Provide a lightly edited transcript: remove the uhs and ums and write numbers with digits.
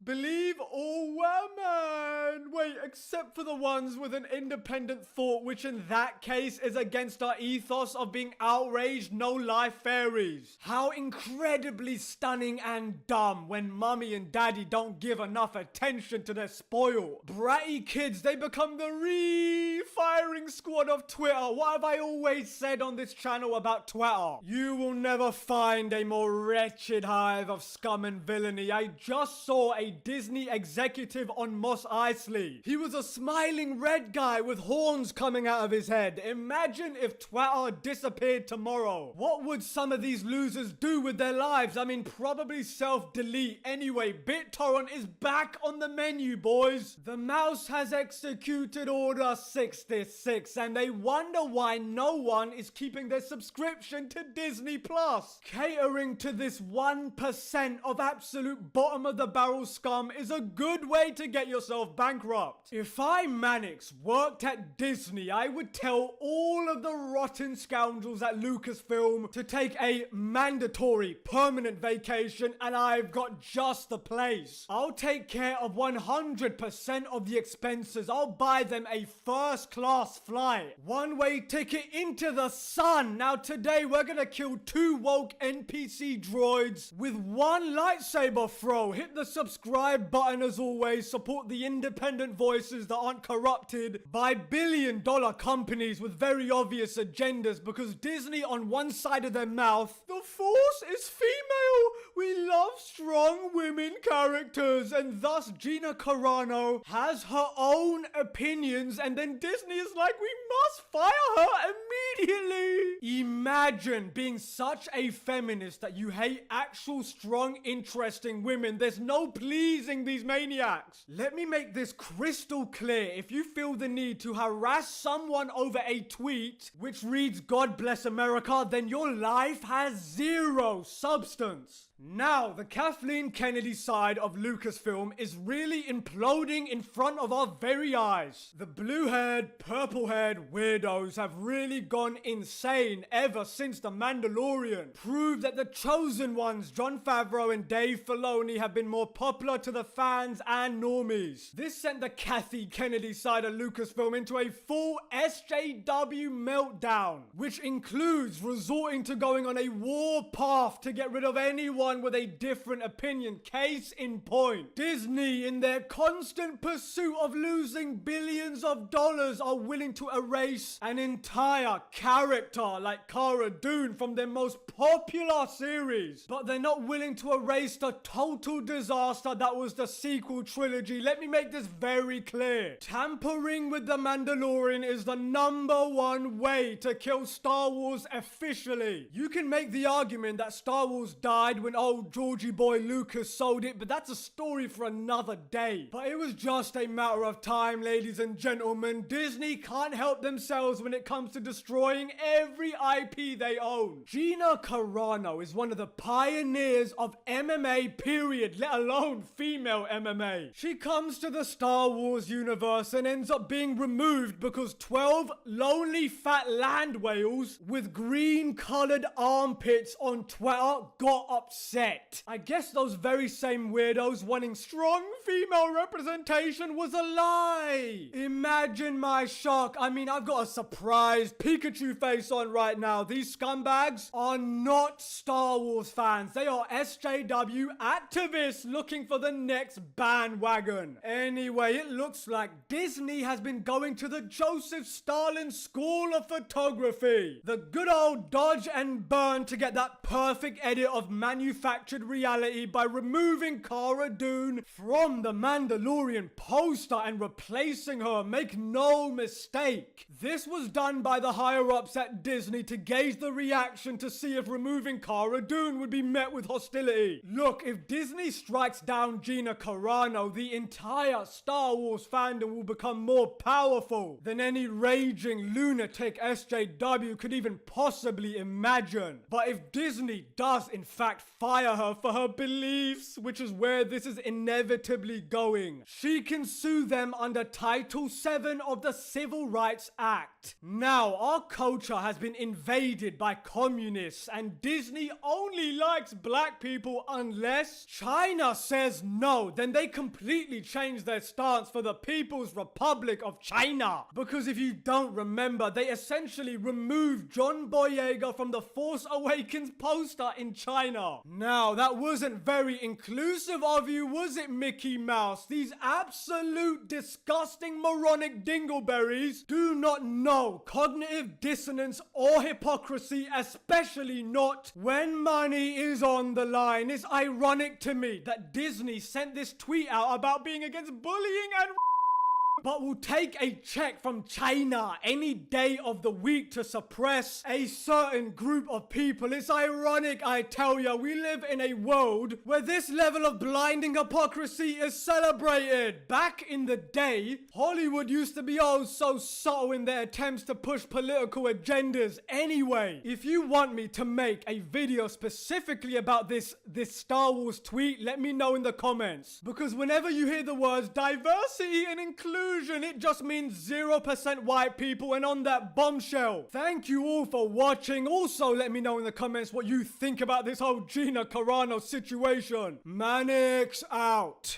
Believe all women. Wait, except for the ones with an independent thought, which in that case is against our ethos of being outraged, no-life fairies. How incredibly stunning and dumb when mummy and daddy don't give enough attention to their spoiled, bratty kids. They become the firing squad of Twitter. What have I always said on this channel about Twitter? You will never find a more wretched hive of scum and villainy. I just saw a Disney executive on Mos Eisley. He was a smiling red guy with horns coming out of his head. Imagine if Twitter disappeared tomorrow. What would some of these losers do with their lives? I mean, probably self-delete. Anyway, BitTorrent is back on the menu, boys. The mouse has executed Order 66, and they wonder why no one is keeping their subscription to Disney Plus. Catering to this 1% of absolute bottom of the barrel scum is a good way to get yourself bankrupt. If I, Mannix, worked at Disney, I would tell all of the rotten scoundrels at Lucasfilm to take a mandatory permanent vacation, and I've got just the place. I'll take care of 100% of the expenses. I'll buy them a first-class flight, one-way ticket into the sun. Now today we're gonna kill 2 woke NPC droids with 1 lightsaber throw. Hit the subscribe button as always. Support the independent voices that aren't corrupted by billion-dollar companies with very obvious agendas, because Disney on one side of their mouth, the Force is female. We love strong women characters, and thus Gina Carano has her own opinions, and then Disney is like, we must fire her immediately. Imagine being such a feminist that you hate actual strong, interesting women. There's no pleasing these maniacs. Let me make this crystal clear. If you feel the need to harass someone over a tweet which reads God bless America, then your life has zero substance. Now, the Kathleen Kennedy side of Lucasfilm is really imploding in front of our very eyes. The blue-haired, purple-haired weirdos have really gone insane ever since The Mandalorian proved that the chosen ones, Jon Favreau and Dave Filoni, have been more popular to the fans and normies. This sent the Kathy Kennedy side of Lucasfilm into a full SJW meltdown, which includes resorting to going on a war path to get rid of anyone with a different opinion. Case in point, Disney, in their constant pursuit of losing billions of dollars, are willing to erase an entire character like Cara Dune from their most popular series, but they're not willing to erase the total disaster that was the sequel trilogy. Let me make this very clear. Tampering with The Mandalorian is the #1 way to kill Star Wars officially. You can make the argument that Star Wars died when old Georgie boy Lucas sold it, but that's a story for another day. But it was just a matter of time, ladies and gentlemen. Disney can't help themselves when it comes to destroying every IP they own. Gina Carano is one of the pioneers of MMA, period, let alone female MMA. She comes to the Star Wars universe and ends up being removed because 12 lonely fat land whales with green-colored armpits on Twitter got upset. I guess those very same weirdos wanting strong female representation was a lie. Imagine my shock. I mean, I've got a surprised Pikachu face on right now. These scumbags are not Star Wars fans. They are SJW activists looking for the next bandwagon. Anyway, it looks like Disney has been going to the Joseph Stalin School of Photography. The good old dodge and burn to get that perfect edit of manufactured reality by removing Cara Dune from the Mandalorian poster and replacing her. Make no mistake, this was done by the higher-ups at Disney to gauge the reaction to see if removing Cara Dune would be met with hostility. Look, if Disney strikes down Gina Carano, the entire Star Wars fandom will become more powerful than any raging lunatic SJW could even possibly imagine. But if Disney does in fact fire her for her beliefs, which is where this is inevitably going, she can sue them under Title 7 of the Civil Rights Act. right. Now, our culture has been invaded by communists, and Disney only likes black people unless China says no. Then they completely change their stance for the People's Republic of China. Because if you don't remember, they essentially removed John Boyega from the Force Awakens poster in China. Now, that wasn't very inclusive of you, was it, Mickey Mouse? These absolute disgusting moronic dingleberries do not know cognitive dissonance or hypocrisy, especially not when money is on the line. It's ironic to me that Disney sent this tweet out about being against bullying and but will take a check from China any day of the week to suppress a certain group of people. It's ironic, I tell ya. We live in a world where this level of blinding hypocrisy is celebrated. Back in the day, Hollywood used to be oh so subtle in their attempts to push political agendas. Anyway, if you want me to make a video specifically about this Star Wars tweet, let me know in the comments. Because whenever you hear the words diversity and inclusion, it just means 0% white people. And on that bombshell, thank you all for watching. Also, let me know in the comments what you think about this whole Gina Carano situation. Manix out.